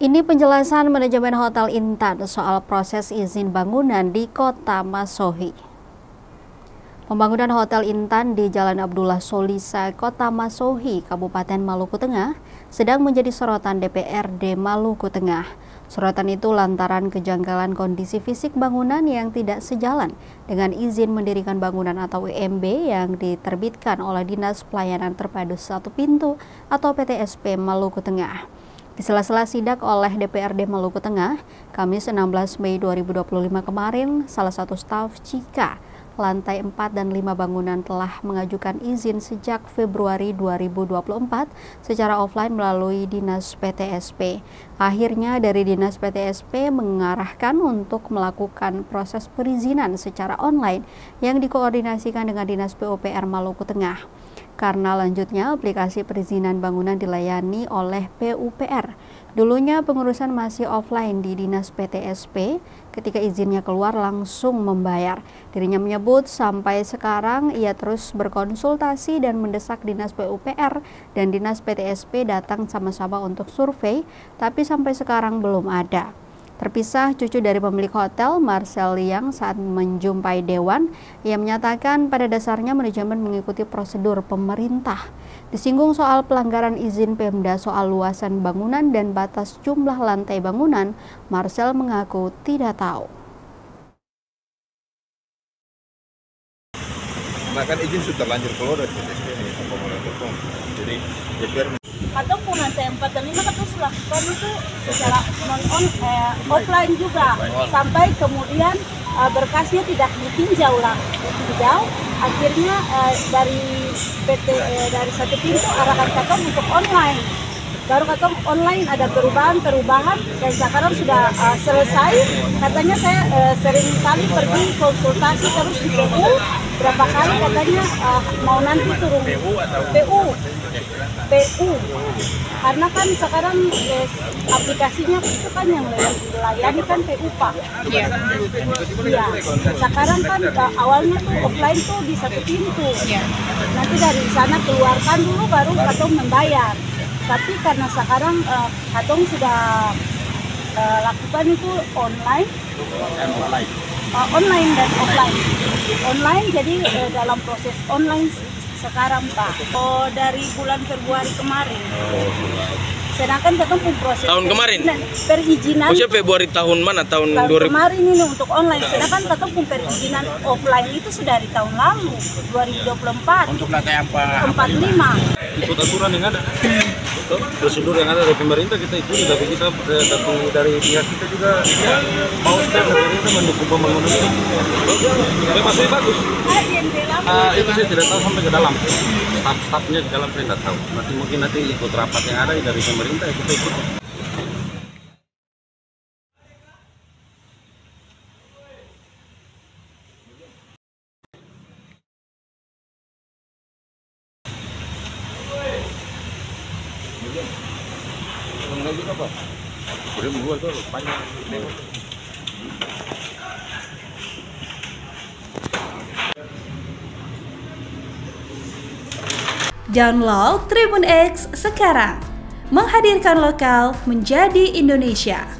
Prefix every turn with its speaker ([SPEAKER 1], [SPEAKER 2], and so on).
[SPEAKER 1] Ini penjelasan manajemen Hotel Intan soal proses izin bangunan di Kota Masohi. Pembangunan Hotel Intan di Jalan Abdullah Solisa, Kota Masohi, Kabupaten Maluku Tengah, sedang menjadi sorotan DPRD Maluku Tengah. Sorotan itu lantaran kejanggalan kondisi fisik bangunan yang tidak sejalan dengan izin mendirikan bangunan atau IMB yang diterbitkan oleh Dinas Pelayanan Terpadu Satu Pintu atau PTSP Maluku Tengah. Di sela-sela sidak oleh DPRD Maluku Tengah, Kamis 16 Mei 2025 kemarin, salah satu staf Cika lantai 4 dan 5 bangunan telah mengajukan izin sejak Februari 2024 secara offline melalui Dinas PTSP. Akhirnya dari Dinas PTSP mengarahkan untuk melakukan proses perizinan secara online yang dikoordinasikan dengan Dinas PUPR Maluku Tengah. Karena lanjutnya aplikasi perizinan bangunan dilayani oleh PUPR. Dulunya pengurusan masih offline di Dinas PTSP, ketika izinnya keluar langsung membayar. Dirinya menyebut sampai sekarang ia terus berkonsultasi dan mendesak Dinas PUPR dan Dinas PTSP datang sama-sama untuk survei, tapi sampai sekarang belum ada. Terpisah cucu dari pemilik hotel, Marcel Liang, saat menjumpai Dewan, ia menyatakan pada dasarnya manajemen mengikuti prosedur pemerintah. Disinggung soal pelanggaran izin Pemda soal luasan bangunan dan batas jumlah lantai bangunan, Marcel mengaku tidak tahu.
[SPEAKER 2] Nah kan izin sudah terlanjur keluar dari PTSP ini, jadi DPR
[SPEAKER 3] atau pun lantai 4 dan 5 kan terus lakukan itu secara offline juga sampai kemudian berkasnya tidak ditinjau lah, akhirnya dari dari Satu Pintu arahkan Katong untuk online, baru Katong online ada perubahan dan sekarang sudah selesai. Katanya saya sering kali pergi konsultasi terus di PU, berapa kali katanya mau nanti turun PU karena kan sekarang aplikasinya itu kan yang melayani kan PU Pak. Iya. Sekarang kan awalnya tuh offline tuh di Satu Pintu. Iya. Nanti dari sana keluarkan dulu baru Katong membayar. Tapi karena sekarang Katong sudah lakukan itu online dan offline. Online jadi dalam proses online sekarang Pak. Dari bulan Februari kemarin. Sedangkan Katong pun proses
[SPEAKER 4] tahun kemarin
[SPEAKER 3] perizinan.
[SPEAKER 4] Maksudnya Februari tahun mana? Tahun 2000
[SPEAKER 3] kemarin ini untuk online. Sedangkan Katong pun perizinan offline itu sudah di tahun lalu 2024.
[SPEAKER 2] Untuk lantai
[SPEAKER 3] 45.
[SPEAKER 2] Ikut aturan yang ada. Prosedur yang ada dari pemerintah kita ikuti, tapi kita dari pihak kita juga mau pemerintah mendukung pembangunan itu. Tapi masih bagus. Itu saya tidak tahu sampai ke dalam. Staf-stafnya di dalam saya tidak tahu. Mungkin ikut rapat yang ada dari pemerintah ya kita ikut.
[SPEAKER 5] Download Tribun X sekarang, menghadirkan lokal menjadi Indonesia.